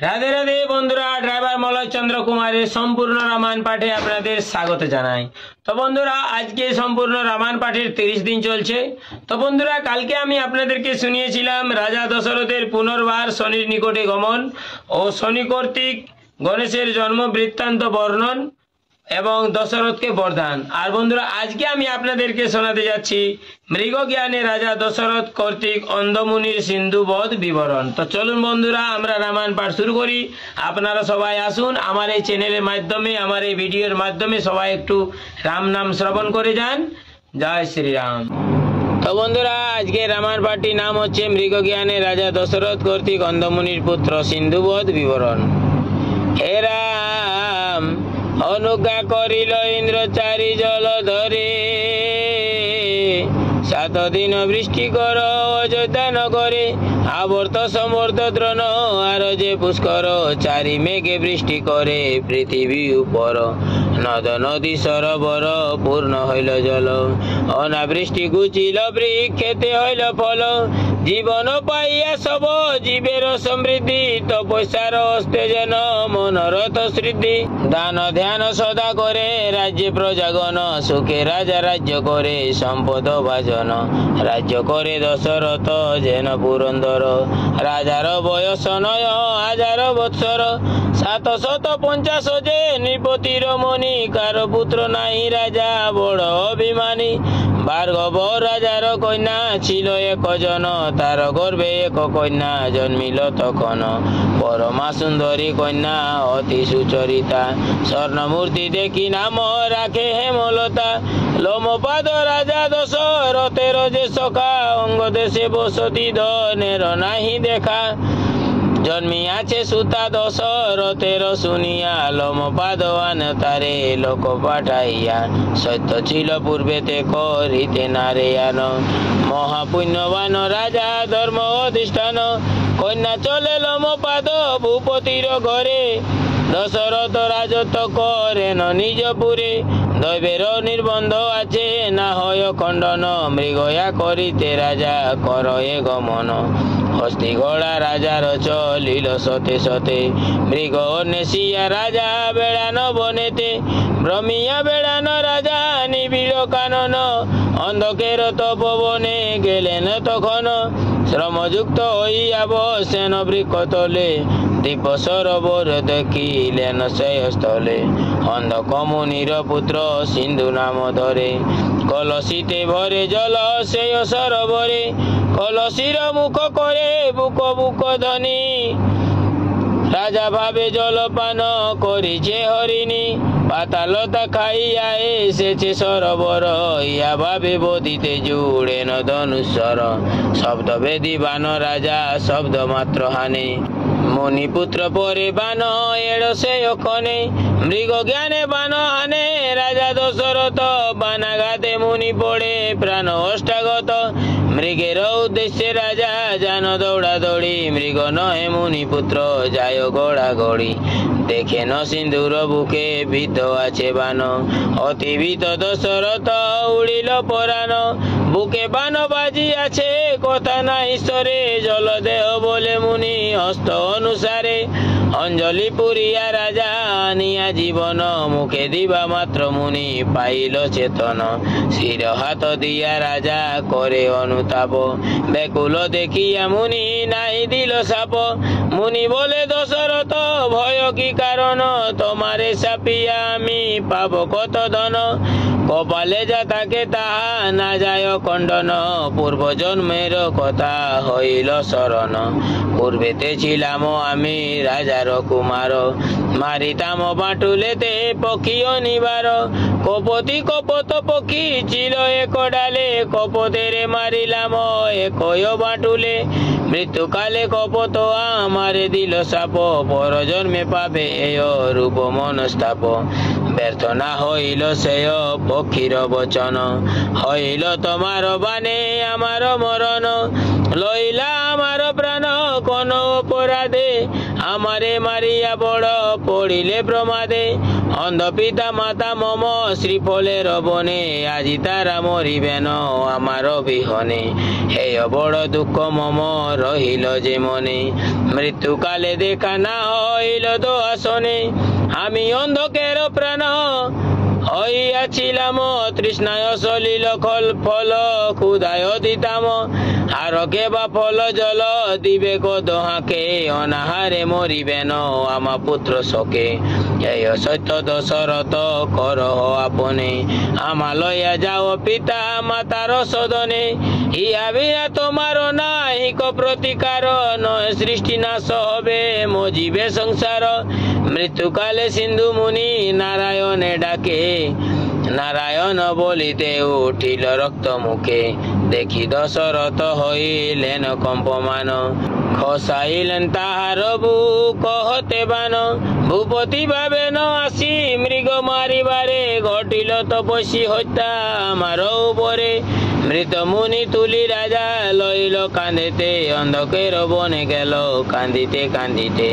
রাধে রাধে বন্ধুরা, ড্রাইভার মলয় চন্দ্র কুমারের সম্পূর্ণ রামায়ণ পাঠে আপনাদের স্বাগত জানাই। তো বন্ধুরা, আজকে সম্পূর্ণ রামায়ণ পাঠের 30 দিন চলছে। তো বন্ধুরা, কালকে আমি আপনাদেরকে শুনিয়েছিলাম রাজা দশরথের পুনর্বার শনির নিকটে গমন ও শনি কর্তৃক গণেশের জন্ম বৃত্তান্ত বর্ণন এবং দশরথকে বরদান। আর বন্ধুরা, আজকে আমি আপনাদেরকে শোনাতে যাচ্ছি মৃগ জ্ঞানে রাজা দশরথ কর্তৃক অন্ধমুনির সিন্ধুবধ বিবরণ। তো চলুন বন্ধুরা, আমরা রামায়ণ পাঠ শুরু করি। আপনারা সবাই আসুন, আমার এই চ্যানেলের মাধ্যমে, আমার এই ভিডিওর মাধ্যমে সবাই একটু রাম নাম শ্রবণ করে যান। জয় শ্রীরাম। তো বন্ধুরা, আজকে রামায়ণ পাঠটির নাম হচ্ছে মৃগ জ্ঞানে রাজা দশরথ কর্তৃক অন্ধমুনির পুত্র সিন্ধুবধ বিবরণ। হে রাম, অনুজ্ঞা করিল ইন্দ্র চারি জল ধরে, 7 দিন বৃষ্টি কর অযোধ্যা নগরে, আবর্ত সমর্থ দ্রোণ আর যে পুষ্কর, চারি মেঘে বৃষ্টি করে পৃথিবী উপর, নদ নদী সরোবর পূর্ণ হইল জল, অনাবৃষ্টি ঘুচিল বৃক্ষেতে হইল ফল, জীবন পাইয়া সব জীবের সমৃদ্ধি, তপস্যার হস্তে যেন মনোরথ সিদ্ধি, দান ধ্যান সদা করে রাজ্যে প্রজাগণ, সুখে রাজা রাজ্য করে সম্পদ ভাজন, রাজ্য করে দশরথ যেন পুরন্দর, রাজার বয়স 9,000 বৎসর, 750 যে নৃপতির মণি, কারো পুত্র নাই রাজা বড় অভিমানী, ভার্গব রাজার কন্যা ছিল 1 জন, তার গর্ভে 1 কন্যা জন্মিল তখন, পরমা সুন্দরী কন্যা অতি সুচরিতা, স্বর্ণমূর্তি দেখি নাম রাখে হেমলতা, লোমপাদ রাজা দশরথের যে সখা, অঙ্গ দেশে বসতি ধনের নাহি দেখা, জন্মিয়াছে সুতা দশরথের শুনিয়া, লোমপাদওয়ান তারে লোক পাঠাইয়া, সত্য ছিল পূর্বেতে করিতে নারেয়ান, মহাপুণ্যবান রাজা ধর্ম অধিষ্ঠান, কন্যা চলে লোমপাদ ভূপতির ঘরে, দশরথ রাজত্ব করেন নিজপুরে, দৈবের নির্বন্ধ আছে না হয় খণ্ডন, মৃগয়া করিতে রাজা করয়ে গমন, হস্তি ঘোড়া রাজার চলিল সতে সতে, মৃগ নেশিয়া রাজা বেড়ান বনেতে, ভ্রমিয়া বেড়ান রাজা নিবিড় কানন, অন্ধকের তপবনে গেলেন তখন, শ্রমযুক্ত হইয়া বসেন বৃক্ষ তলে, দিব্য সরোবর দেখিলেন সেই স্থলে, অন্ধকমুনির পুত্র সিন্ধু নাম ধরে, কলসিতে ভরে জল সেই সরোবরে, কলসির মুখ করে বুক বুক ধ্বনি, রাজা ভাবে জলপান করিছে হরিণী, পাতালতা খাইয়া এসেছে সরোবর, ইয়া ভাবে বদিতে জুড়েন ধনুস্বর, শব্দ বেদি বান রাজা শব্দ মাত্র হানে, মণিপুত্র পরে বান এড় সে ওখানে, মৃগ জ্ঞানে বান হানে রাজা দশরথ, বানাঘাতে মুনি পড়ে প্রাণ অষ্টাগত, মৃগের উদ্দেশ্যে রাজা জান দৌড়া দৌড়ি, মৃগ নহে মুনিপুত্র যায় গোড়া গড়ি, দেখেন সিন্ধুর বুকে বিদ্ধ আছে বান, অতি ভীত দশরথ উড়িল পরাণ, বুকে বান বাজি আছে কথা না ঈশ্বরে, জল দেহ বলে মুনি হস্ত অনুসারে, অঞ্জলি পুরিয়া রাজা আনিয়া জীবন, মুখে দিবা মাত্র মুনি পাইল চেতন, শির হাত দিয়া রাজা করে অনুতাপ, ব্যাকুল দেখিয়া মুনি নাই দিল সাপ, মুনি বলে দশরথ ভয় কি কারণ, তোমারে সাপিয়া আমি পাব কত ধন, কপালে যা থাকে তাহা না যায় খণ্ডন, পূর্ব জন্মের কথা হইল স্মরণ, পূর্বেতে ছিলাম আমি রাজার কুমার, মারিতাম বাটুলেতে পক্ষী অনিবার, কপতি কপত পক্ষী ছিল 1 ডালে, কপতের মারিলাম 1 বাটুলে, মৃত্যুকালে কপত আমারে দিল সাপ, পর জন্মে পাবে এ রূপ মনস্তাপ, ব্যর্থ না হইল সেয় পক্ষীর বচন, হইল তোমার বাণে আমার মরণ, লইলা আমার প্রাণ কোন অপরাধে, আমারে মারিয়া বড় পড়িলে প্রমাদে, অন্ধ পিতা মাতা মম শ্রীফলের বনে, আজি তারা মরিবেন আমার বিহনে, হেয় বড় দুঃখ মম রহিল যে মনে, মৃত্যুকালে দেখা না হইল তো আসনে, আমি অন্ধকের প্রাণ হইয়াছিলাম, তৃষ্ণায় সলিল ফল ক্ষুধায় দিতাম, আর কেবা ফল জল দিবে দহাকে, অনাহারে মরিবেন আমা পুত্র শোকে, এই সত্য দশরথ করহ আপনে, আমা লইয়া যাও পিতা মাতার সদনে, ইহা বিনা তোমার নাহিক প্রতিকার, নয় সৃষ্টি নাশ হবে মজিবে সংসার, মৃত্যুকালে সিন্ধু মুনি নারায়ণে ডাকে, নারায়ণ বলিতে উঠিল রক্ত মুখে, দেখি দশরথ হইলেন কম্পমান, খসাইলেন তাহার বুক হতে বান, ভূপতি ভাবেন আসি মৃগ মারিবারে, ঘটিল তপস্বী হত্যা আমার উপরে, মৃত মুনি তুলি রাজা লইল কান্দিতে, অন্ধকের বনে গেল কান্দিতে কান্দিতে,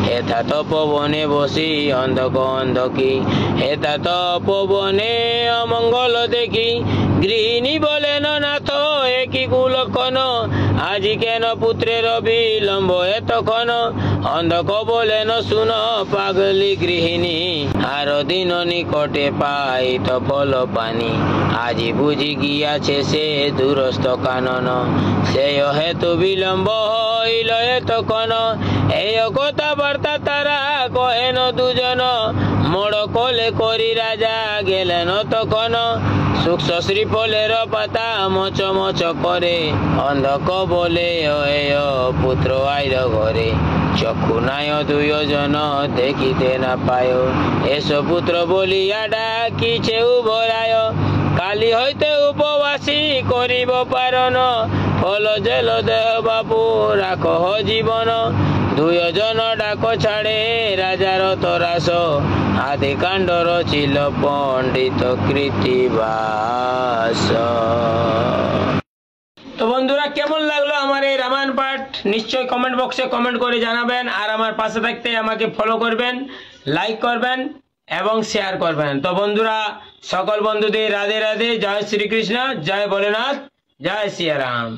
হেথা তপবনে বসি অন্ধক অন্ধকি, হেথা তপবনে অমঙ্গল দেখি, গৃহিণী বলেন নাথ একই কুলক্ষণ, আজি কেন পুত্রের বিলম্ব এতক্ষণ, অন্ধক বলেন শুন পাগলি গৃহিণী, আর দিন নিকটে পাই তো ফল পানি, আজি বুঝি গিয়াছে সে দূরস্থ কানন, সেই হেতু বিলম্ব হইল এতক্ষণ, এই কথাবার্তা তারা কহেন দুজন, মোড় কোলে করি রাজা গেলেন তখন, সূক্ষ্ম শ্রীফলের পাতা মচ মচ করে, অন্ধক বলে পুত্র আইর ঘরে, চক্ষু নাই দুইজন দেখিতে না পায়, এসো পুত্র বলিয়া ডাকিছে উভরায়, কালি হইতে উপবাসী করিব পারণ, ফল জেল দেহ বাবু রাখ জীবন, দুইজন ডাক ছাড়ে রাজার তরাস, আদি কাণ্ড রচিল পণ্ডিত কৃতিবাস। তো বন্ধুরা, কেমন লাগলো আমার এই রামায়ণ পাঠ নিশ্চয় কমেন্ট বক্সে কমেন্ট করে জানাবেন, আর আমার পাশে থাকতে আমাকে ফলো করবেন, লাইক করবেন এবং শেয়ার করবেন। তো বন্ধুরা, সকল বন্ধুদের রাধে রাধে, জয় শ্রীকৃষ্ণ, জয় ভোলেনাথ, জয় সিয়ারাম।